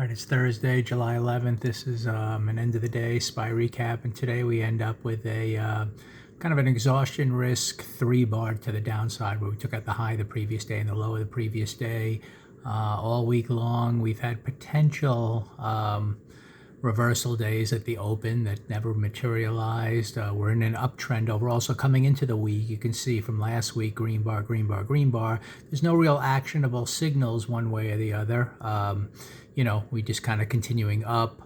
All right, it's Thursday, July 11th. This is an end of the day SPY recap, and today we end up with a kind of an exhaustion risk 3-bar to the downside, where we took out the high the previous day and the low of the previous day. All week long, we've had potential reversal days at the open that never materialized. We're in an uptrend overall. So coming into the week, you can see from last week, green bar, green bar, green bar. There's no real actionable signals one way or the other. We just kind of continuing up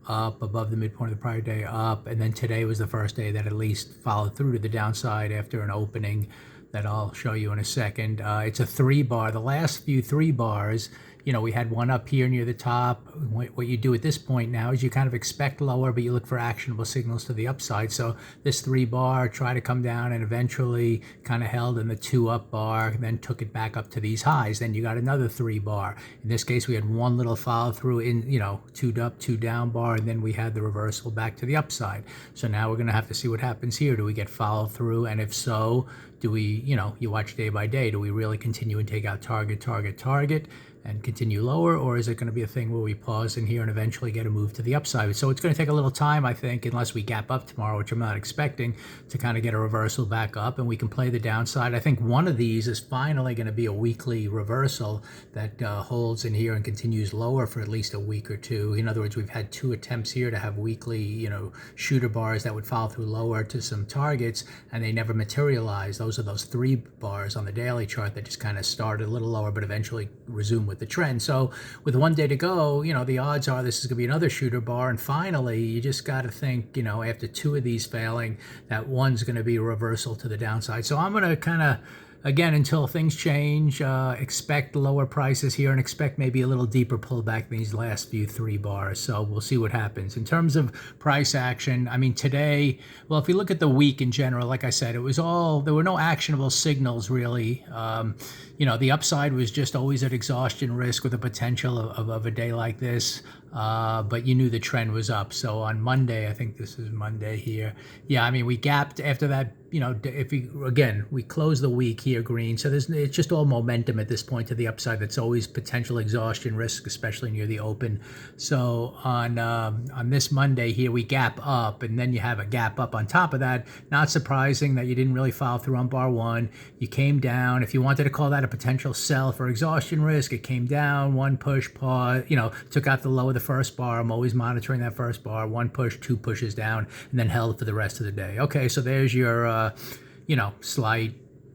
above the midpoint of the prior day, up. And then today was the first day that at least followed through to the downside after an opening that I'll show you in a second. It's a 3-bar. The last few 3 bars, we had one up here near the top. What you do at this point now is you kind of expect lower, but you look for actionable signals to the upside. So this 3-bar tried to come down and eventually kind of held in the 2-up bar, then took it back up to these highs. Then you got another 3-bar. In this case, we had one little follow through in, 2 up, 2 down bar, and then we had the reversal back to the upside. So now we're going to have to see what happens here. Do we get follow through? And if so, do we, you watch day by day, do we really continue and take out target, and continue lower, or is it going to be a thing where we pause in here and eventually get a move to the upside? So it's going to take a little time, I think, unless we gap up tomorrow, which I'm not expecting, to kind of get a reversal back up, and we can play the downside. I think one of these is finally going to be a weekly reversal that holds in here and continues lower for at least a week or two. In other words, we've had 2 attempts here to have weekly, shooter bars that would follow through lower to some targets, and they never materialized. Those are those 3 bars on the daily chart that just kind of started a little lower, but eventually resumed with the trend. So with 1 day to go, the odds are this is going to be another shooter bar. And finally, you just got to think, after 2 of these failing, that one's going to be a reversal to the downside. So I'm going to kind of, again, until things change, expect lower prices here and expect maybe a little deeper pullback in these last few 3 bars. So we'll see what happens. In terms of price action, today, well, if you look at the week in general, like I said, there were no actionable signals really. The upside was just always at exhaustion risk with the potential of a day like this. But you knew the trend was up. So on Monday, I think this is Monday here. Yeah, we gapped after that. We close the week here green. So it's just all momentum at this point to the upside. That's always potential exhaustion risk, especially near the open. So on this Monday here, we gap up, and then you have a gap up on top of that. Not surprising that you didn't really follow through on bar 1. You came down. If you wanted to call that a potential sell for exhaustion risk, it came down, 1 push, pause, took out the low of the first bar. I'm always monitoring that first bar. 1 push, 2 pushes down, and then held for the rest of the day. Okay, so there's your slight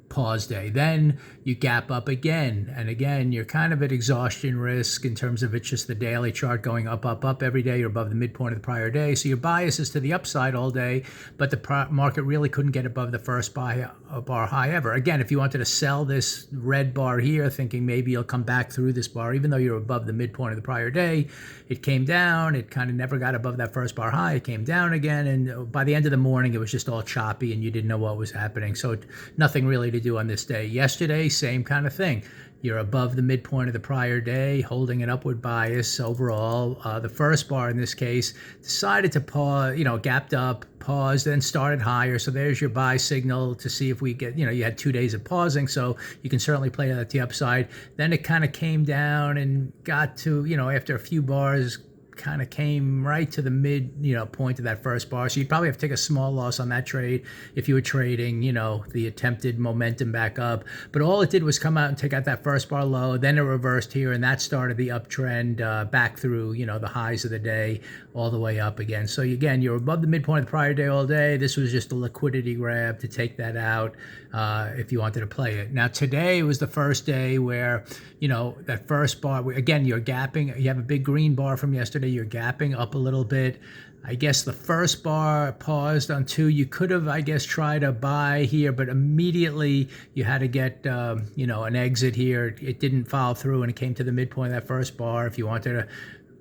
pause day. Then you gap up again, and again you're kind of at exhaustion risk in terms of it's just the daily chart going up every day. You're above the midpoint of the prior day, so your bias is to the upside all day, but the market really couldn't get above the first bar high ever. Again, if you wanted to sell this red bar here thinking maybe you'll come back through this bar, even though you're above the midpoint of the prior day, it came down, it kind of never got above that first bar high, it came down again, and by the end of the morning it was just all choppy and you didn't know what was happening. So nothing really to do on this day. Yesterday, same kind of thing. You're above the midpoint of the prior day, holding an upward bias overall. The first bar in this case decided to pause, gapped up, paused, then started higher. So there's your buy signal to see if we get, you had 2 days of pausing, so you can certainly play that at the upside. Then it kind of came down and got to, after a few bars, kind of came right to the mid, point of that first bar. So you'd probably have to take a small loss on that trade if you were trading, the attempted momentum back up. But all it did was come out and take out that first bar low, then it reversed here, and that started the uptrend back through, the highs of the day all the way up again. So again, you're above the midpoint of the prior day all day. This was just a liquidity grab to take that out if you wanted to play it. Now today was the first day where, that first bar, again, you're gapping. You have a big green bar from yesterday. You're gapping up a little bit. I guess the first bar paused on 2. You could have, tried to buy here, but immediately you had to get, an exit here. It didn't follow through, and it came to the midpoint of that first bar. If you wanted to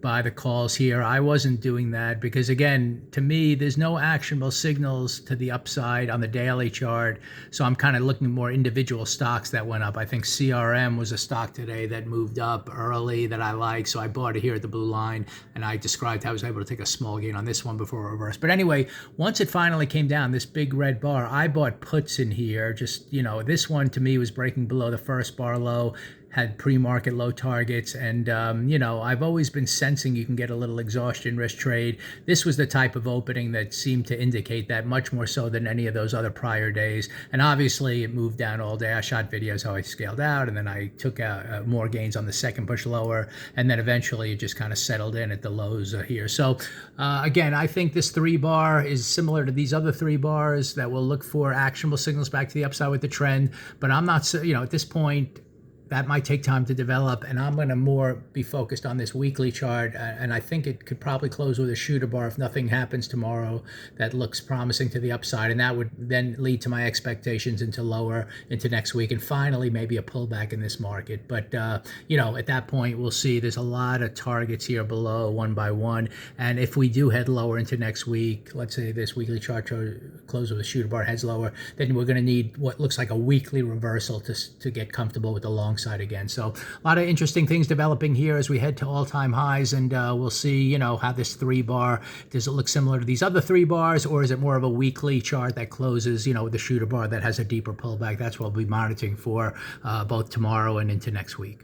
buy the calls here, I wasn't doing that because, again, to me, there's no actionable signals to the upside on the daily chart. So I'm kind of looking at more individual stocks that went up. I think CRM was a stock today that moved up early that I like. So I bought it here at the blue line, and I described how I was able to take a small gain on this one before it reversed. But anyway, once it finally came down, this big red bar, I bought puts in here. Just, this one to me was breaking below the first bar low, had pre-market low targets. And, I've always been sensing you can get a little exhaustion risk trade. This was the type of opening that seemed to indicate that much more so than any of those other prior days. And obviously it moved down all day. I shot videos how I scaled out, and then I took out more gains on the second push lower. And then eventually it just kind of settled in at the lows here. So again, I think this 3-bar is similar to these other 3 bars that will look for actionable signals back to the upside with the trend. But I'm not, at this point, that might take time to develop, and I'm going to more be focused on this weekly chart, and I think it could probably close with a shooter bar if nothing happens tomorrow that looks promising to the upside, and that would then lead to my expectations into lower into next week, and finally maybe a pullback in this market. But at that point we'll see. There's a lot of targets here below one by one, and if we do head lower into next week, let's say this weekly chart close with a shooter bar heads lower, then we're going to need what looks like a weekly reversal to get comfortable with the long side again. So a lot of interesting things developing here as we head to all-time highs, and we'll see how this 3-bar, does it look similar to these other 3 bars, or is it more of a weekly chart that closes with the shooter bar that has a deeper pullback? That's what we'll be monitoring for both tomorrow and into next week.